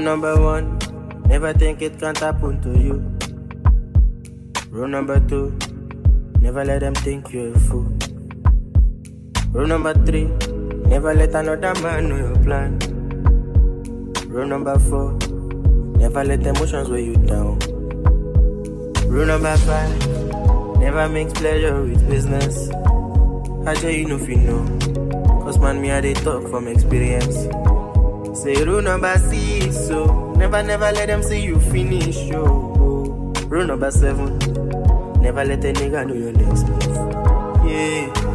number one, never think it can't happen to you. Rule number two, never let them think you're a fool. Rule number three, never let another man know your plan. Rule number four, never let emotions weigh you down. Rule number five, never mix pleasure with business. I tell you if you know, cause man me I dey talk from experience. Say rule number six, so never let them see you finish, yo. Rule number seven, never let a nigga know your next move. Yeah.